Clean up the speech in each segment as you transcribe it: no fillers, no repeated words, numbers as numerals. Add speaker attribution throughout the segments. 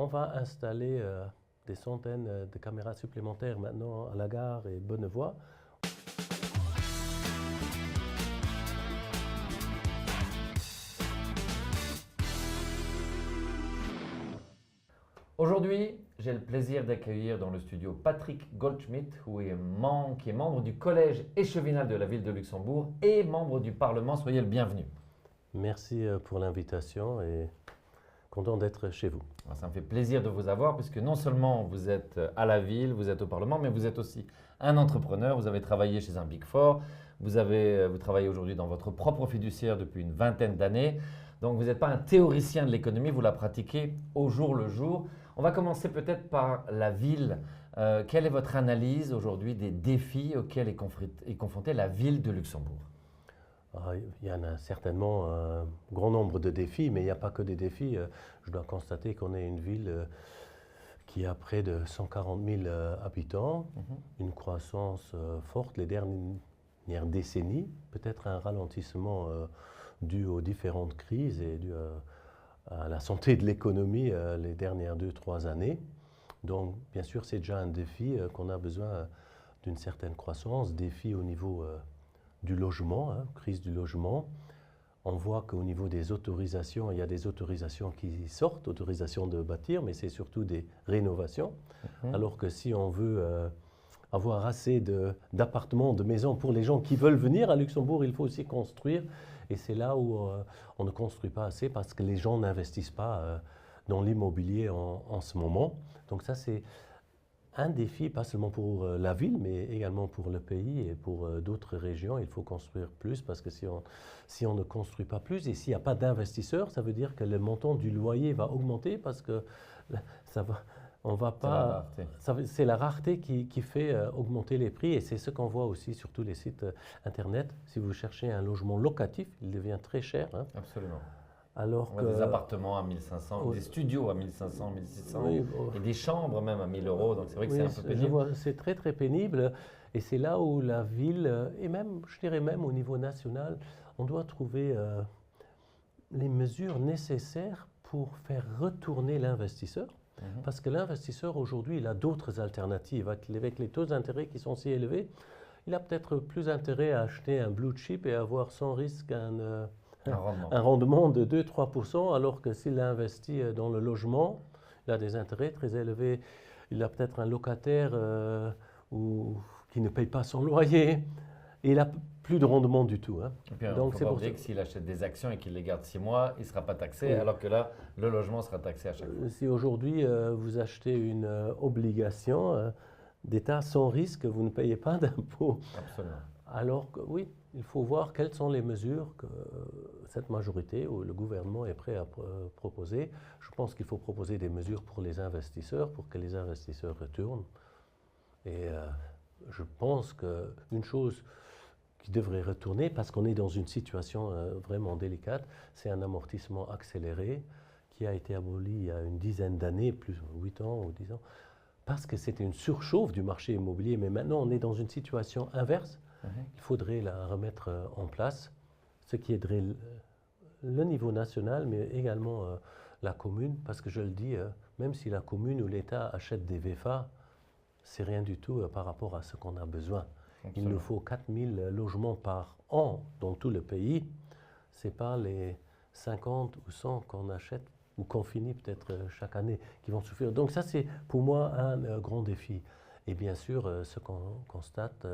Speaker 1: On va installer des centaines de caméras supplémentaires maintenant à la gare et Bonnevoie.
Speaker 2: Aujourd'hui, j'ai le plaisir d'accueillir dans le studio Patrick Goldschmidt, qui est membre du collège échevinal de la ville de Luxembourg et membre du Parlement. Soyez le bienvenu.
Speaker 1: Merci pour l'invitation et content d'être chez vous.
Speaker 2: Ça me fait plaisir de vous avoir puisque non seulement vous êtes à la ville, vous êtes au Parlement, mais vous êtes aussi un entrepreneur. Vous avez travaillé chez un Big Four, vous travaillez aujourd'hui dans votre propre fiduciaire depuis une vingtaine d'années. Donc vous n'êtes pas un théoricien de l'économie, vous la pratiquez au jour le jour. On va commencer peut-être par la ville. Quelle est votre analyse aujourd'hui des défis auxquels est confrontée la ville de Luxembourg?
Speaker 1: Il y en a certainement un grand nombre de défis, mais il n'y a pas que des défis. Je dois constater qu'on est une ville qui a près de 140 000 habitants, une croissance forte les dernières décennies, peut-être un ralentissement dû aux différentes crises et dû à la santé de l'économie les dernières 2-3 années. Donc, bien sûr, c'est déjà un défi qu'on a besoin d'une certaine croissance, défi au niveau du logement, crise du logement. On voit qu'au niveau des autorisations, il y a des autorisations qui sortent, autorisations de bâtir, mais c'est surtout des rénovations. Alors que si on veut avoir assez d'appartements, de maisons pour les gens qui veulent venir à Luxembourg, il faut aussi construire. Et c'est là où on ne construit pas assez parce que les gens n'investissent pas dans l'immobilier en ce moment. Donc ça, c'est un défi, pas seulement pour la ville, mais également pour le pays et pour d'autres régions. Il faut construire plus parce que si on ne construit pas plus et s'il n'y a pas d'investisseurs, ça veut dire que le montant du loyer va augmenter parce que ça va, on va pas. C'est la rareté qui fait augmenter les prix et c'est ce qu'on voit aussi sur tous les sites Internet. Si vous cherchez un logement locatif, il devient très cher.
Speaker 2: Absolument.
Speaker 1: Alors
Speaker 2: que des appartements à 1500, des studios à 1500, 1600 et des chambres même à 1000 euros. Donc c'est vrai que c'est un peu pénible.
Speaker 1: C'est très très pénible et c'est là où la ville et même, je dirais même au niveau national, on doit trouver les mesures nécessaires pour faire retourner l'investisseur. Parce que l'investisseur aujourd'hui, il a d'autres alternatives. Avec les taux d'intérêt qui sont si élevés, il a peut-être plus intérêt à acheter un blue chip et avoir sans risque un rendement de 2-3%, alors que s'il investit dans le logement, il a des intérêts très élevés. Il a peut-être un locataire qui ne paye pas son loyer et il n'a plus de rendement du tout.
Speaker 2: Et puis, donc c'est pour ça que s'il achète des actions et qu'il les garde 6 mois, il ne sera pas taxé, alors que là, le logement sera taxé à chaque fois.
Speaker 1: Si aujourd'hui, vous achetez une obligation d'État sans risque, vous ne payez pas d'impôt.
Speaker 2: Absolument.
Speaker 1: Alors que oui, il faut voir quelles sont les mesures que cette majorité ou le gouvernement est prêt à proposer. Je pense qu'il faut proposer des mesures pour les investisseurs, pour que les investisseurs retournent. Et je pense qu'une chose qui devrait retourner, parce qu'on est dans une situation vraiment délicate, c'est un amortissement accéléré qui a été aboli il y a une dizaine d'années, plus 8 ans ou 10 ans, parce que c'était une surchauffe du marché immobilier. Mais maintenant, on est dans une situation inverse. Il faudrait la remettre en place, ce qui aiderait le niveau national, mais également la commune, parce que je le dis, même si la commune ou l'État achètent des VFA, c'est rien du tout par rapport à ce qu'on a besoin. Il nous faut 4000 logements par an dans tout le pays. Ce n'est pas les 50 ou 100 qu'on achète ou qu'on finit peut-être chaque année qui vont suffire. Donc ça, c'est pour moi un grand défi. Et bien sûr, ce qu'on constate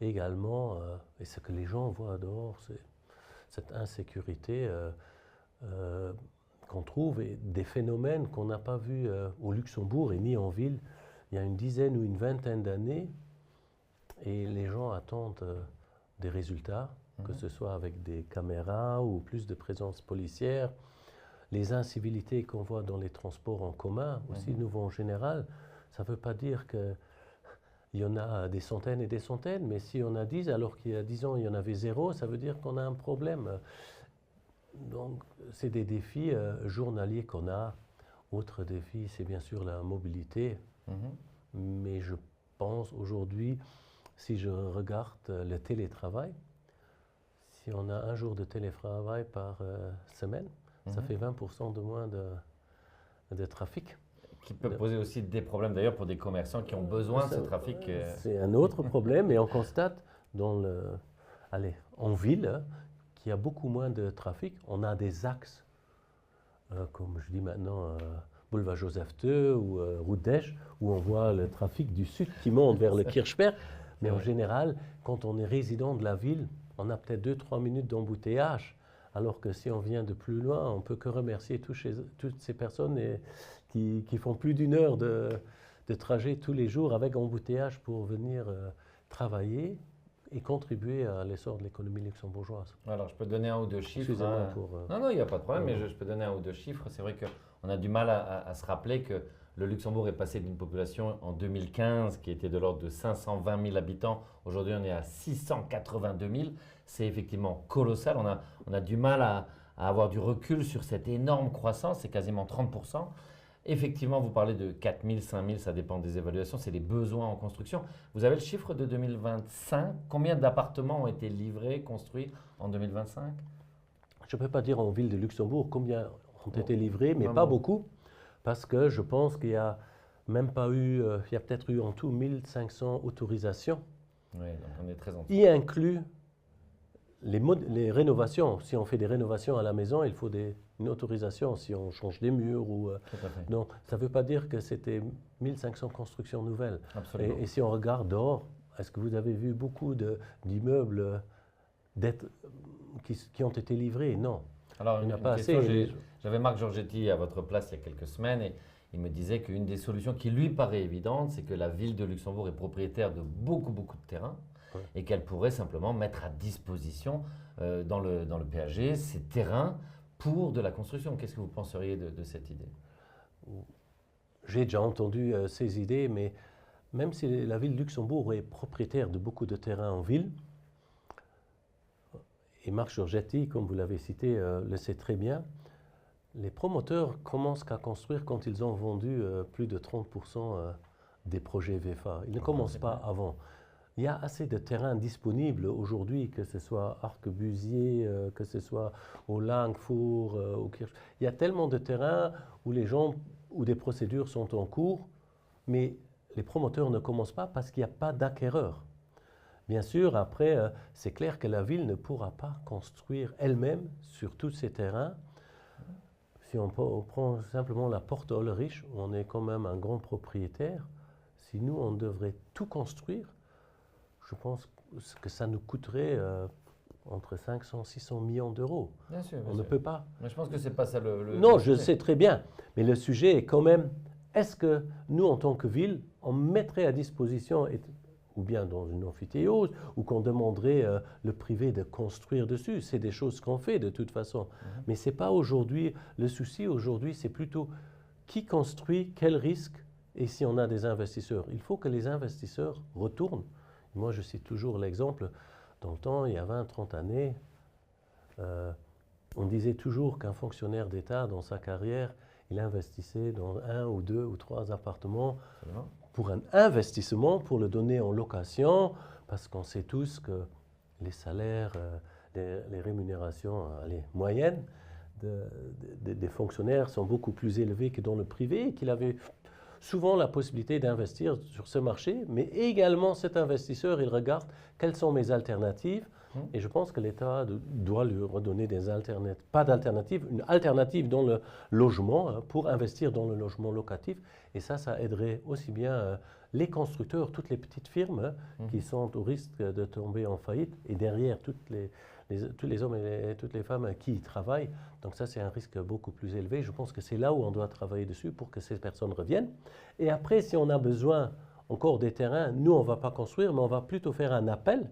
Speaker 1: également, et ce que les gens voient dehors, c'est cette insécurité qu'on trouve et des phénomènes qu'on n'a pas vus au Luxembourg et ni en ville il y a une dizaine ou une vingtaine d'années. Et les gens attendent des résultats, que ce soit avec des caméras ou plus de présence policière. Les incivilités qu'on voit dans les transports en commun, aussi nouveau en général, ça ne veut pas dire que il y en a des centaines et des centaines, mais si on a 10, alors qu'il y a 10 ans, il y en avait 0, ça veut dire qu'on a un problème. Donc, c'est des défis journaliers qu'on a. Autre défi, c'est bien sûr la mobilité. Mais je pense aujourd'hui, si je regarde le télétravail, si on a un jour de télétravail par semaine, ça fait 20% de moins de trafic.
Speaker 2: Qui peut poser aussi des problèmes d'ailleurs pour des commerçants qui ont besoin de ce trafic.
Speaker 1: C'est un autre problème et on constate en ville qu'il y a beaucoup moins de trafic. On a des axes, comme je dis maintenant, boulevard Joseph II ou route d'Esch, où on voit le trafic du sud qui monte vers le Kirchberg. Mais en général, quand on est résident de la ville, on a peut-être 2-3 minutes d'embouteillage. Alors que si on vient de plus loin, on ne peut que remercier toutes ces personnes qui font plus d'une heure de trajet tous les jours avec embouteillage pour venir travailler et contribuer à l'essor de l'économie luxembourgeoise.
Speaker 2: Alors, je peux donner un ou deux chiffres.
Speaker 1: Excusez-moi
Speaker 2: Non, il n'y a pas de problème, mais je peux donner un ou deux chiffres. C'est vrai qu'on a du mal à se rappeler que le Luxembourg est passé d'une population en 2015 qui était de l'ordre de 520 000 habitants. Aujourd'hui, on est à 682 000. C'est effectivement colossal. On a du mal à avoir du recul sur cette énorme croissance. C'est quasiment 30%. Effectivement, vous parlez de 4 000, 5 000, ça dépend des évaluations, c'est les besoins en construction. Vous avez le chiffre de 2025 ? Combien d'appartements ont été livrés, construits en 2025 ?
Speaker 1: Je ne peux pas dire en ville de Luxembourg combien ont été livrés, mais pas beaucoup, parce que je pense qu'il n'y a même pas eu, il y a peut-être eu en tout 1500 autorisations.
Speaker 2: Oui, donc on est très en
Speaker 1: Y inclut les rénovations. Si on fait des rénovations à la maison, il faut une autorisation si on change des murs. Donc, ça ne veut pas dire que c'était 1500 constructions nouvelles.
Speaker 2: Absolument.
Speaker 1: Et si on regarde dehors, est-ce que vous avez vu beaucoup d'immeubles qui ont été livrés? Non.
Speaker 2: Alors,
Speaker 1: il n'y a
Speaker 2: une
Speaker 1: pas
Speaker 2: question,
Speaker 1: assez.
Speaker 2: J'avais Marc Georgetti à votre place il y a quelques semaines et il me disait qu'une des solutions qui lui paraît évidente, c'est que la ville de Luxembourg est propriétaire de beaucoup de terrains. Et qu'elle pourrait simplement mettre à disposition dans le PAG ces terrains pour de la construction. Qu'est-ce que vous penseriez de cette idée?
Speaker 1: J'ai déjà entendu ces idées, mais même si la ville de Luxembourg est propriétaire de beaucoup de terrains en ville, et Marc Georgetti, comme vous l'avez cité, le sait très bien, les promoteurs commencent qu'à construire quand ils ont vendu plus de 30% des projets VFA. Ils ne commencent pas avant. Il y a assez de terrains disponibles aujourd'hui, que ce soit Arquebusier, que ce soit au Langfour, au Kirch. Il y a tellement de terrains où des procédures sont en cours, mais les promoteurs ne commencent pas parce qu'il n'y a pas d'acquéreur. Bien sûr, après, c'est clair que la ville ne pourra pas construire elle-même sur tous ces terrains. Si on prend simplement la Porte Ulrich, où on est quand même un grand propriétaire, si nous, on devrait tout construire, je pense que ça nous coûterait entre 500 et 600 millions d'euros.
Speaker 2: Bien sûr.
Speaker 1: On ne peut pas.
Speaker 2: Mais je pense que ce n'est pas ça le
Speaker 1: Non,
Speaker 2: le
Speaker 1: je
Speaker 2: sujet.
Speaker 1: sais très bien. Mais le sujet est quand même, est-ce que nous, en tant que ville, on mettrait à disposition, ou bien dans une amphithéose, ou qu'on demanderait le privé de construire dessus? C'est des choses qu'on fait de toute façon. Mais ce n'est pas aujourd'hui. Le souci aujourd'hui, c'est plutôt qui construit, quel risque, et si on a des investisseurs. Il faut que les investisseurs retournent. Moi, je cite toujours l'exemple, dans le temps, il y a 20-30 années, on disait toujours qu'un fonctionnaire d'État, dans sa carrière, il investissait dans 1 ou 2 ou 3 appartements pour un investissement, pour le donner en location, parce qu'on sait tous que les salaires, les rémunérations moyennes des fonctionnaires sont beaucoup plus élevées que dans le privé, et qu'il avait souvent la possibilité d'investir sur ce marché, mais également cet investisseur, il regarde quelles sont mes alternatives, et je pense que l'État doit lui redonner des alternatives, pas d'alternatives, une alternative dans le logement, pour investir dans le logement locatif, et ça aiderait aussi bien les constructeurs, toutes les petites firmes qui sont au risque de tomber en faillite, et derrière tous les hommes et toutes les femmes qui y travaillent. Donc ça, c'est un risque beaucoup plus élevé. Je pense que c'est là où on doit travailler dessus pour que ces personnes reviennent. Et après, si on a besoin encore des terrains, nous, on ne va pas construire, mais on va plutôt faire un appel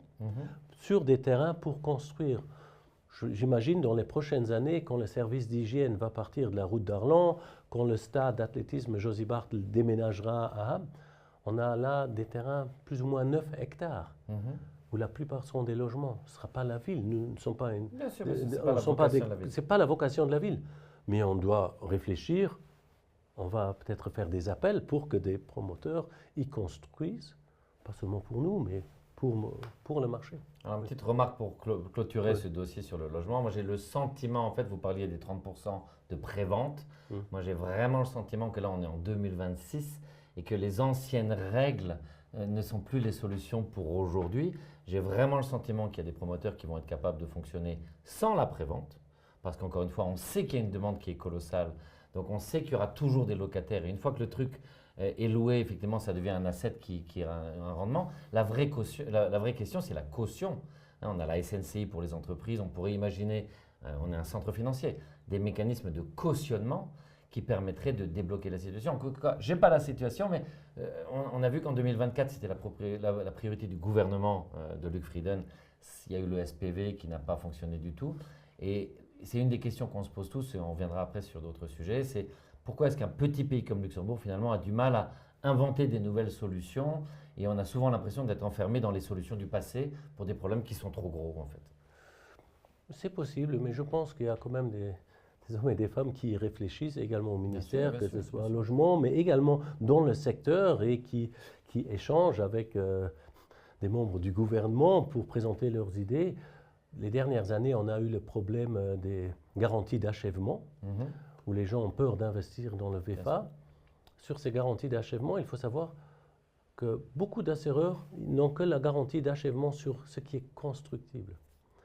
Speaker 1: sur des terrains pour construire. J'imagine dans les prochaines années, quand le service d'hygiène va partir de la route d'Arlon, quand le stade d'athlétisme Josie Bartel déménagera à Ham, on a là des terrains plus ou moins 9 hectares. Où la plupart seront des logements. Ce ne sera pas la ville. Nous ne sommes pas une.
Speaker 2: Bien sûr, ce n'est
Speaker 1: pas la vocation de la ville. Mais on doit réfléchir. On va peut-être faire des appels pour que des promoteurs y construisent, pas seulement pour nous, mais pour le marché.
Speaker 2: Alors, une petite remarque pour clôturer ce dossier sur le logement. Moi, j'ai le sentiment, en fait, vous parliez des 30% de prévente. Moi, j'ai vraiment le sentiment que là, on est en 2026 et que les anciennes règles ne sont plus les solutions pour aujourd'hui. J'ai vraiment le sentiment qu'il y a des promoteurs qui vont être capables de fonctionner sans la prévente. Parce qu'encore une fois, on sait qu'il y a une demande qui est colossale. Donc, on sait qu'il y aura toujours des locataires. Et une fois que le truc est loué, effectivement, ça devient un asset qui a un rendement. La vraie question, c'est la caution. Hein, on a la SNCI pour les entreprises. On pourrait imaginer, on est un centre financier, des mécanismes de cautionnement qui permettraient de débloquer la situation. En tout cas, je n'ai pas la situation, mais on a vu qu'en 2024, c'était la priorité du gouvernement de Luc Frieden. Il y a eu le SPV qui n'a pas fonctionné du tout. Et c'est une des questions qu'on se pose tous, et on reviendra après sur d'autres sujets, c'est pourquoi est-ce qu'un petit pays comme Luxembourg, finalement, a du mal à inventer des nouvelles solutions et on a souvent l'impression d'être enfermé dans les solutions du passé pour des problèmes qui sont trop gros, en fait.
Speaker 1: C'est possible, mais je pense qu'il y a quand même des hommes et des femmes qui y réfléchissent également au ministère,
Speaker 2: bien
Speaker 1: que
Speaker 2: sûr,
Speaker 1: ce soit un logement, mais également dans le secteur et qui échangent avec des membres du gouvernement pour présenter leurs idées. Les dernières années, on a eu le problème des garanties d'achèvement, où les gens ont peur d'investir dans le VFA. Sur ces garanties d'achèvement, il faut savoir que beaucoup d'assureurs n'ont que la garantie d'achèvement sur ce qui est constructible,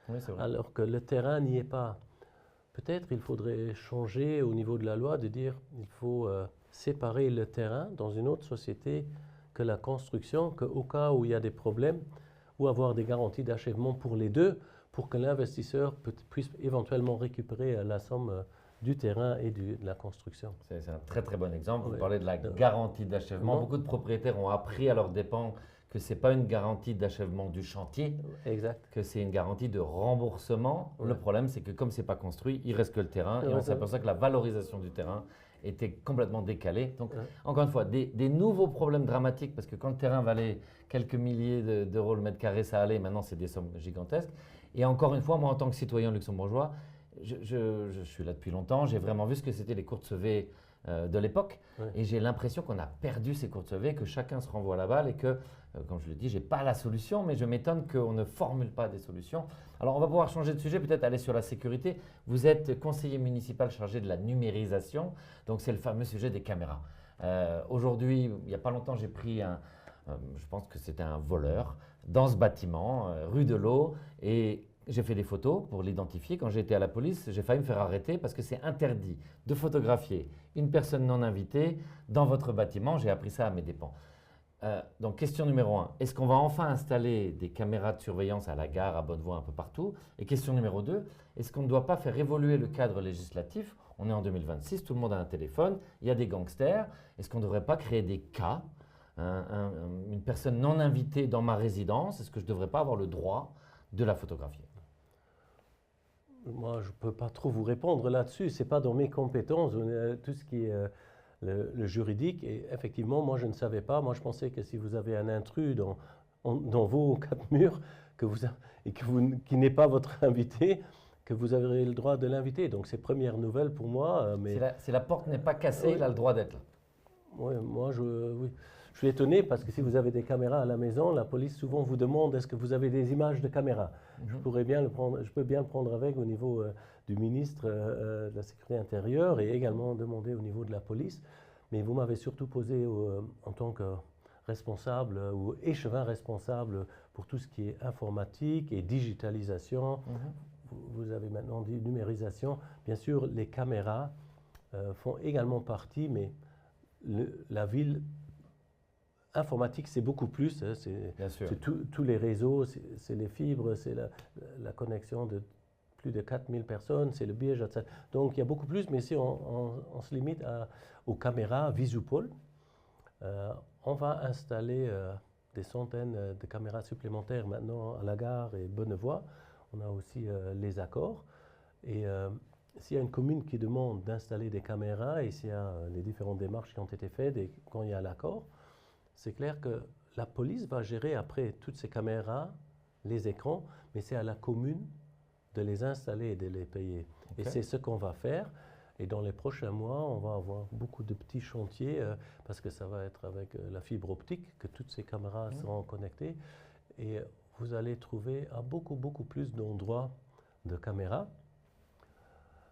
Speaker 2: Oui, c'est vrai.
Speaker 1: alors que le terrain n'y est pas. Peut-être il faudrait changer au niveau de la loi, de dire qu'il faut séparer le terrain dans une autre société que la construction, qu'au cas où il y a des problèmes, ou avoir des garanties d'achèvement pour les deux, pour que l'investisseur puisse éventuellement récupérer la somme du terrain et de la construction.
Speaker 2: C'est un très très bon exemple. Vous
Speaker 1: Oui.
Speaker 2: parlez de la garantie d'achèvement.
Speaker 1: Non.
Speaker 2: Beaucoup de propriétaires ont appris à leurs dépens que ce n'est pas une garantie d'achèvement du chantier,
Speaker 1: Exact.
Speaker 2: que c'est une garantie de remboursement.
Speaker 1: Ouais.
Speaker 2: Le problème, c'est que comme ce n'est pas construit, il reste que le terrain et on s'aperçoit que la valorisation du terrain était complètement décalée. Donc, encore une fois, des nouveaux problèmes dramatiques parce que quand le terrain valait quelques milliers d'euros le mètre carré, ça allait. Maintenant, c'est des sommes gigantesques. Et encore une fois, moi, en tant que citoyen luxembourgeois, je suis là depuis longtemps, j'ai vraiment vu ce que c'était les courtes V de l'époque et j'ai l'impression qu'on a perdu ces courtes V, que chacun se renvoie la balle et que, comme je le dis, je n'ai pas la solution, mais je m'étonne qu'on ne formule pas des solutions. Alors on va pouvoir changer de sujet, peut-être aller sur la sécurité. Vous êtes conseiller municipal chargé de la numérisation, donc c'est le fameux sujet des caméras. Aujourd'hui, il n'y a pas longtemps, j'ai pris je pense que c'était un voleur dans ce bâtiment, rue de l'Eau, et j'ai fait des photos pour l'identifier. Quand j'ai été à la police, j'ai failli me faire arrêter parce que c'est interdit de photographier une personne non invitée dans votre bâtiment. J'ai appris ça à mes dépens. Donc, question numéro 1, est-ce qu'on va enfin installer des caméras de surveillance à la gare, à Bonnevoie, un peu partout? Et question numéro 2, est-ce qu'on ne doit pas faire évoluer le cadre législatif? On est en 2026, tout le monde a un téléphone, il y a des gangsters. Est-ce qu'on ne devrait pas créer des cas? Une personne non invitée dans ma résidence, est-ce que je ne devrais pas avoir le droit de la photographier?
Speaker 1: Moi, je ne peux pas trop vous répondre là-dessus. Ce n'est pas dans mes compétences, tout ce qui est le juridique. Et effectivement, moi, je ne savais pas. Moi, je pensais que si vous avez un intrus dans vos quatre murs qui n'est pas votre invité, que vous avez le droit de l'inviter. Donc, c'est première nouvelle pour moi. Mais
Speaker 2: Si la porte n'est pas cassée, il a le droit d'être là.
Speaker 1: Oui, moi, je suis étonné parce que si vous avez des caméras à la maison, la police souvent vous demande est-ce que vous avez des images de caméras. Je peux bien le prendre avec au niveau du ministre de la Sécurité intérieure et également demander au niveau de la police. Mais vous m'avez surtout posé en tant que responsable ou échevin responsable pour tout ce qui est informatique et digitalisation. Vous avez maintenant dit numérisation. Bien sûr, les caméras font également partie, mais la ville informatique, c'est beaucoup plus. Hein, c'est tous les réseaux, c'est les fibres, c'est la connexion de plus de 4000 personnes, c'est le biais. Donc, il y a beaucoup plus, mais si on se limite aux caméras Visupol, on va installer des centaines de caméras supplémentaires maintenant à la gare et Bonnevoie. On a aussi les accords. Et s'il y a une commune qui demande d'installer des caméras et s'il y a les différentes démarches qui ont été faites et quand il y a l'accord, c'est clair que la police va gérer après toutes ces caméras, les écrans, mais c'est à la commune de les installer et de les payer. Okay. Et c'est ce qu'on va faire. Et dans les prochains mois, on va avoir beaucoup de petits chantiers parce que ça va être avec la fibre optique que toutes ces caméras seront connectées. et vous allez trouver à beaucoup plus d'endroits de caméras.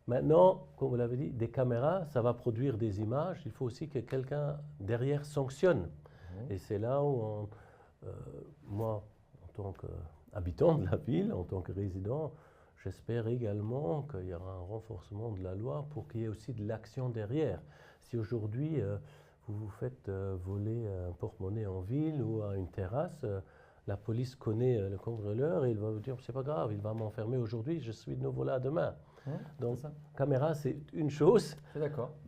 Speaker 1: Maintenant, comme vous l'avez dit, des caméras, ça va produire des images. Il faut aussi que quelqu'un derrière sanctionne. Et c'est là où, moi, en tant qu'habitant de la ville, en tant que résident, j'espère également qu'il y aura un renforcement de la loi pour qu'il y ait aussi de l'action derrière. Si aujourd'hui, vous vous faites voler un porte-monnaie en ville ou à une terrasse, la police connaît le contrôleur et il va vous dire c'est pas grave, il va m'enfermer aujourd'hui, je suis de nouveau là demain. Donc, caméra, c'est une chose,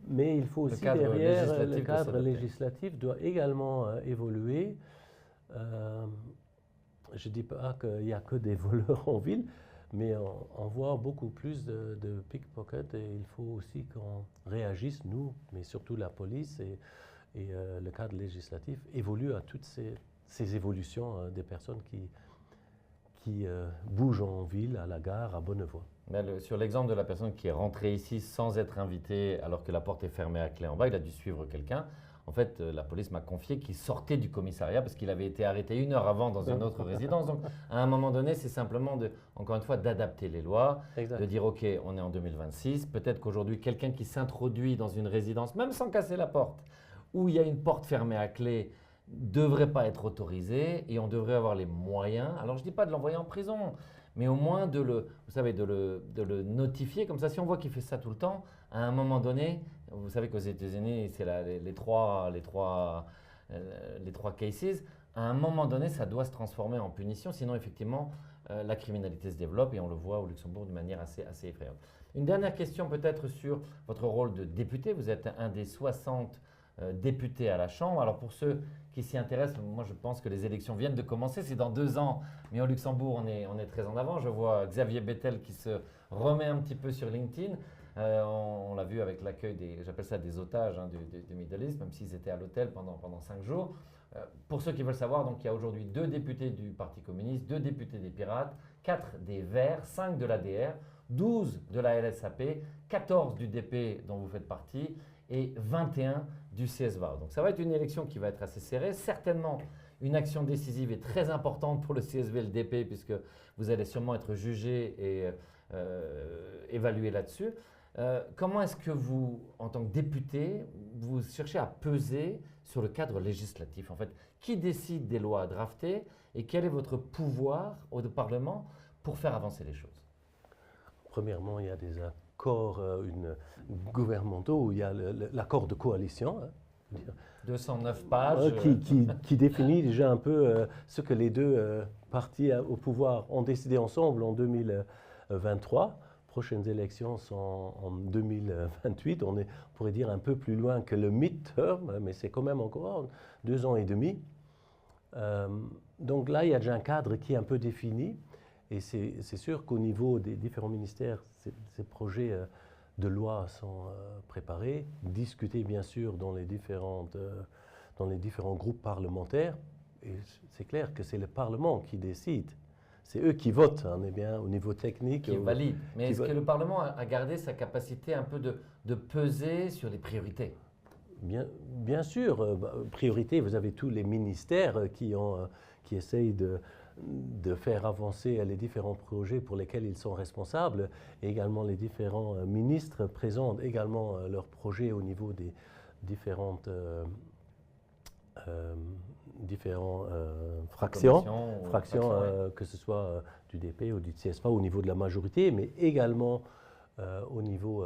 Speaker 1: mais il faut aussi derrière, le cadre législatif doit également évoluer. Je ne dis pas qu'il n'y a que des voleurs en ville, mais on voit beaucoup plus de pickpockets et il faut aussi qu'on réagisse, nous, mais surtout la police et le cadre législatif évolue à toutes ces évolutions des personnes qui bougent en ville, à la gare, à Bonnevoie.
Speaker 2: Sur l'exemple de la personne qui est rentrée ici sans être invitée alors que la porte est fermée à clé en bas, il a dû suivre quelqu'un. En fait, la police m'a confié qu'il sortait du commissariat parce qu'il avait été arrêté 1 heure avant dans une autre résidence. Donc, à un moment donné, c'est simplement, encore une fois, d'adapter les lois, de dire, OK, on est en 2026. Peut-être qu'aujourd'hui, quelqu'un qui s'introduit dans une résidence, même sans casser la porte, où il y a une porte fermée à clé, ne devrait pas être autorisé et on devrait avoir les moyens. Alors, je ne dis pas de l'envoyer en prison, mais au moins de le notifier. Comme ça, si on voit qu'il fait ça tout le temps, à un moment donné, vous savez qu'aux États-Unis, c'est les trois cases. À un moment donné, ça doit se transformer en punition. Sinon, effectivement, la criminalité se développe et on le voit au Luxembourg d'une manière assez effrayante. Une dernière question peut-être sur votre rôle de député. Vous êtes un des 60 députés à la Chambre. Alors pour ceux qui s'y intéressent, moi je pense que les élections viennent de commencer, c'est dans 2 ans, mais au Luxembourg on est très en avant. Je vois Xavier Bettel qui se remet un petit peu sur LinkedIn. On l'a vu avec l'accueil j'appelle ça des otages du Middle East, même s'ils étaient à l'hôtel pendant 5 jours. Pour ceux qui veulent savoir, donc il y a aujourd'hui 2 députés du Parti communiste, 2 députés des Pirates, 4 des Verts, 5 de l'ADR, 12 de la LSAP, 14 du DP dont vous faites partie et 21 du CSVA. Donc ça va être une élection qui va être assez serrée, certainement une action décisive et très importante pour le CSV et le DP puisque vous allez sûrement être jugé et évalué là-dessus. Comment est-ce que vous, en tant que député, vous cherchez à peser sur le cadre législatif? En fait, qui décide des lois à drafter et quel est votre pouvoir au Parlement pour faire avancer les choses?
Speaker 1: Premièrement, il y a des accords gouvernementaux où il y a l'accord de coalition.
Speaker 2: 209 pages.
Speaker 1: Qui définit déjà un peu ce que les deux partis au pouvoir ont décidé ensemble en 2023. Prochaines élections sont en 2028. On pourrait dire un peu plus loin que le midterm, mais c'est quand même encore 2 ans et demi. Donc là, il y a déjà un cadre qui est un peu défini. Et c'est sûr qu'au niveau des différents ministères, ces projets de loi sont préparés, discutés bien sûr dans les différents groupes parlementaires. Et c'est clair que c'est le Parlement qui décide. C'est eux qui votent, on est bien au niveau technique.
Speaker 2: Qui valide. Mais est-ce que le Parlement a gardé sa capacité un peu de peser sur les priorités?
Speaker 1: Bien sûr, priorité, vous avez tous les ministères qui essayent de faire avancer les différents projets pour lesquels ils sont responsables. Et également, les différents ministres présentent également leurs projets au niveau des différentes fractions, que ce soit du DP ou du CSPA au niveau de la majorité, mais également au niveau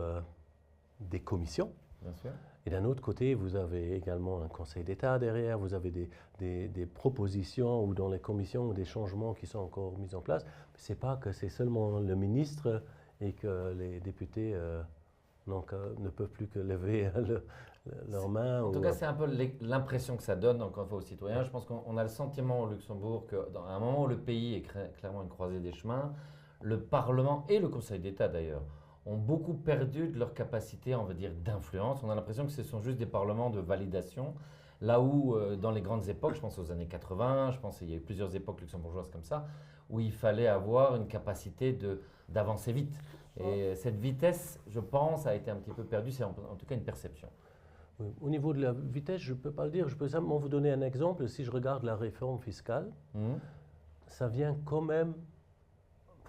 Speaker 1: des commissions.
Speaker 2: Bien sûr.
Speaker 1: Et d'un autre côté, vous avez également un Conseil d'État derrière, vous avez des propositions ou dans les commissions des changements qui sont encore mis en place. Ce n'est pas que c'est seulement le ministre et que les députés ne peuvent plus que lever leurs mains.
Speaker 2: En tout cas, c'est un peu l'impression que ça donne encore une fois aux citoyens. Je pense qu'on a le sentiment au Luxembourg qu'à un moment où le pays est clairement une croisée des chemins, le Parlement et le Conseil d'État d'ailleurs ont beaucoup perdu de leur capacité, on va dire, d'influence. On a l'impression que ce sont juste des parlements de validation, là où dans les grandes époques, je pense aux années 80, je pense qu'il y a eu plusieurs époques luxembourgeoises comme ça, où il fallait avoir une capacité d'avancer vite. Et cette vitesse, je pense, a été un petit peu perdue, c'est en tout cas une perception.
Speaker 1: Oui. Au niveau de la vitesse, je ne peux pas le dire, je peux simplement vous donner un exemple. Si je regarde la réforme fiscale, ça vient quand même,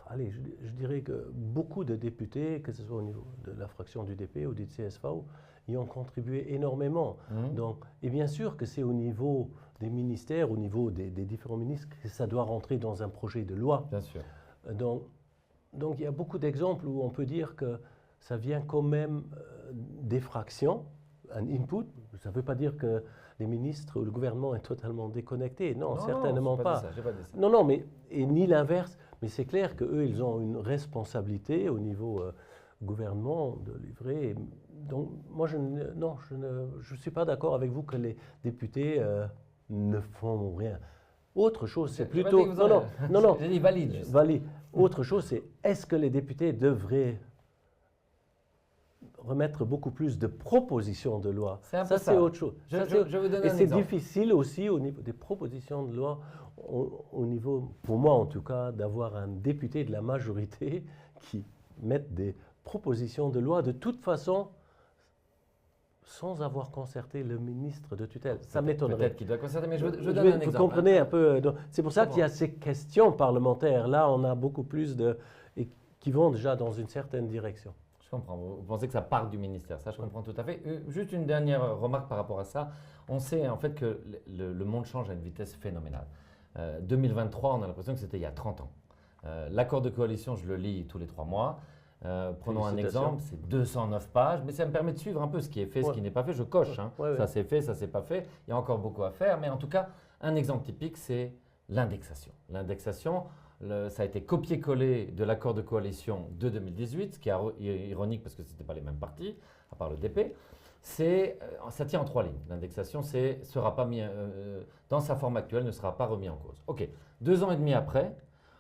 Speaker 1: allez, je dirais que beaucoup de députés, que ce soit au niveau de la fraction du DP ou du CSV, y ont contribué énormément. Donc, et bien sûr que c'est au niveau des ministères, au niveau des différents ministres, que ça doit rentrer dans un projet de loi.
Speaker 2: Bien sûr.
Speaker 1: Donc il y a beaucoup d'exemples où on peut dire que ça vient quand même des fractions, un input. Ça ne veut pas dire que les ministres ou le gouvernement est totalement déconnecté. Non, certainement pas.
Speaker 2: J'ai pas dit ça.
Speaker 1: Non, mais et ni l'inverse. Mais c'est clair qu'eux, ils ont une responsabilité au niveau gouvernement de livrer. Donc moi, je ne suis pas d'accord avec vous que les députés ne font rien. Autre chose, c'est plutôt... Non.
Speaker 2: J'ai dit valide. Juste.
Speaker 1: Valide. Autre chose, c'est est-ce que les députés devraient remettre beaucoup plus de propositions de loi? Ça, c'est autre chose.
Speaker 2: Je vous donne un exemple.
Speaker 1: Et c'est difficile aussi au niveau des propositions de loi, au niveau, pour moi en tout cas, d'avoir un député de la majorité qui mette des propositions de loi de toute façon sans avoir concerté le ministre de tutelle. Ça m'étonnerait.
Speaker 2: Peut-être qu'il doit concerter, mais je donne un exemple.
Speaker 1: Vous comprenez un peu. C'est pour ça qu'il y a ces questions parlementaires. Là, on a beaucoup plus qui vont déjà dans une certaine direction.
Speaker 2: Je comprends. Vous pensez que ça part du ministère. Ça, je comprends tout à fait. Juste une dernière remarque par rapport à ça. On sait en fait que le monde change à une vitesse phénoménale. 2023, on a l'impression que c'était il y a 30 ans. L'accord de coalition, je le lis tous les 3 mois. Prenons un exemple, c'est 209 pages, mais ça me permet de suivre un peu ce qui est fait, ce qui n'est pas fait. Je coche, ça c'est fait, ça c'est pas fait. Il y a encore beaucoup à faire, mais en tout cas, un exemple typique, c'est l'indexation. L'indexation, ça a été copié-collé de l'accord de coalition de 2018, ce qui est ironique parce que ce n'étaient pas les mêmes partis, à part le DP. Ça tient en 3 lignes. L'indexation, dans sa forme actuelle, ne sera pas remis en cause. OK, 2 ans et demi après,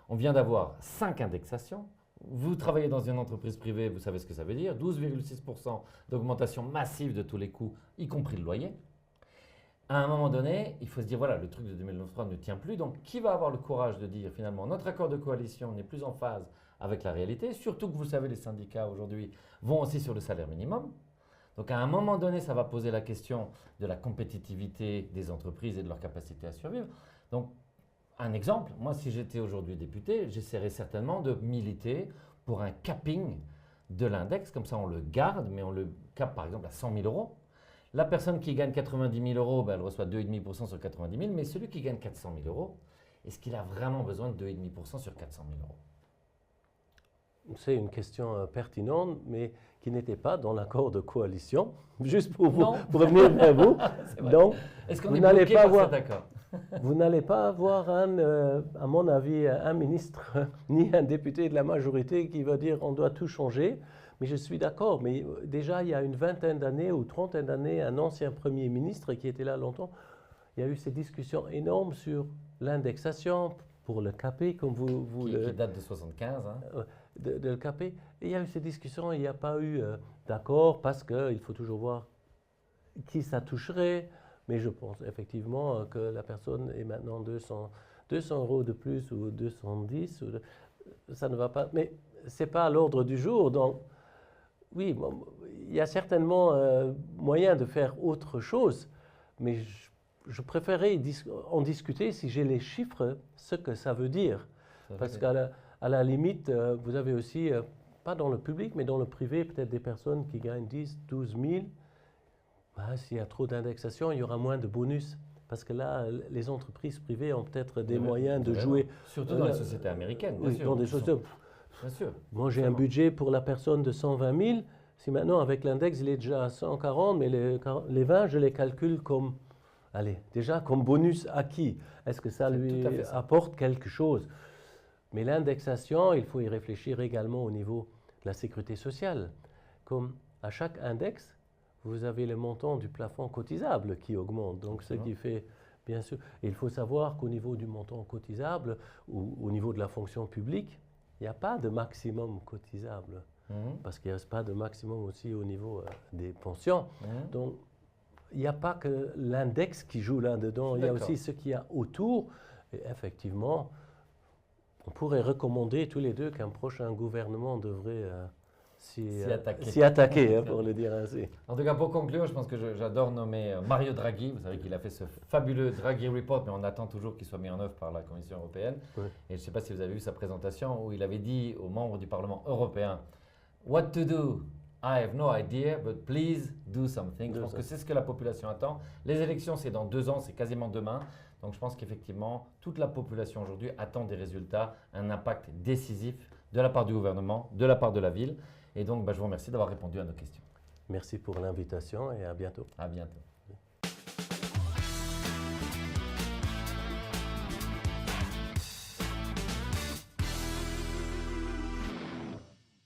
Speaker 2: on vient d'avoir 5 indexations. Vous travaillez dans une entreprise privée, vous savez ce que ça veut dire, 12,6% d'augmentation massive de tous les coûts, y compris le loyer. À un moment donné, il faut se dire, voilà, le truc de 2023 ne tient plus, donc qui va avoir le courage de dire finalement notre accord de coalition n'est plus en phase avec la réalité, surtout que vous savez, les syndicats aujourd'hui vont aussi sur le salaire minimum. Donc à un moment donné, ça va poser la question de la compétitivité des entreprises et de leur capacité à survivre. Donc, un exemple, moi si j'étais aujourd'hui député, j'essaierais certainement de militer pour un capping de l'index, comme ça on le garde, mais on le cappe par exemple à 100 000 €. La personne qui gagne 90 000 €, elle reçoit 2,5% sur 90 000, mais celui qui gagne 400 000 €, est-ce qu'il a vraiment besoin de 2,5% sur 400 000 €?
Speaker 1: C'est une question pertinente, mais qui n'était pas dans l'accord de coalition, juste pour revenir vers vous. Donc,
Speaker 2: est-ce qu'on est bloqué par cet accord?
Speaker 1: Vous n'allez pas avoir, à mon avis, un ministre ni un député de la majorité qui va dire on doit tout changer. Mais je suis d'accord. Mais déjà, il y a une vingtaine d'années ou trentaine d'années, un ancien Premier ministre qui était là longtemps, il y a eu ces discussions énormes sur l'indexation pour le CAPé, comme
Speaker 2: qui date de 75.
Speaker 1: De le CAPé. Et il y a eu ces discussions, il n'y a pas eu d'accord parce qu'il faut toujours voir qui ça toucherait. Mais je pense effectivement que la personne est maintenant 200 € de plus ou 210, ça ne va pas. Mais ce n'est pas à l'ordre du jour. Donc, oui, il y a certainement moyen de faire autre chose, mais je préférerais en discuter si j'ai les chiffres, ce que ça veut dire. Parce qu'à la limite, vous avez aussi, pas dans le public, mais dans le privé, peut-être des personnes qui gagnent 10, 12 000. S'il y a trop d'indexation, il y aura moins de bonus. Parce que là, les entreprises privées ont peut-être des moyens de jouer.
Speaker 2: Surtout dans les sociétés américaines, bien
Speaker 1: oui,
Speaker 2: sûr.
Speaker 1: Dans des sociétés.
Speaker 2: Bien sûr.
Speaker 1: Moi, j'ai un budget pour la personne de 120 000. Si maintenant, avec l'index, il est déjà à 140, mais les 20, je les calcule comme, déjà comme bonus acquis. Est-ce que ça lui apporte quelque chose? Mais l'indexation, il faut y réfléchir également au niveau de la sécurité sociale. Comme à chaque index, vous avez le montant du plafond cotisable qui augmente. Donc, ce qui fait, bien sûr, il faut savoir qu'au niveau du montant cotisable ou au niveau de la fonction publique, il n'y a pas de maximum cotisable. Parce qu'il n'y a pas de maximum aussi au niveau des pensions. Donc, il n'y a pas que l'index qui joue là-dedans, il y a aussi ce qu'il y a autour. Et effectivement, on pourrait recommander tous les deux qu'un prochain gouvernement devrait s'y attaquer, hein, pour le dire ainsi.
Speaker 2: En tout cas, pour conclure, je pense que j'adore nommer Mario Draghi. Vous savez qu'il a fait ce fabuleux Draghi Report, mais on attend toujours qu'il soit mis en œuvre par la Commission européenne.
Speaker 1: Oui.
Speaker 2: Et je ne sais pas si vous avez vu sa présentation où il avait dit aux membres du Parlement européen « What to do? I have no idea, but please do something ». Je pense que c'est ce que la population attend. Les élections, c'est dans 2 ans, c'est quasiment demain. Donc je pense qu'effectivement, toute la population aujourd'hui attend des résultats, un impact décisif de la part du gouvernement, de la part de la ville. Et donc, je vous remercie d'avoir répondu à nos questions.
Speaker 1: Merci pour l'invitation et à bientôt.
Speaker 2: À bientôt.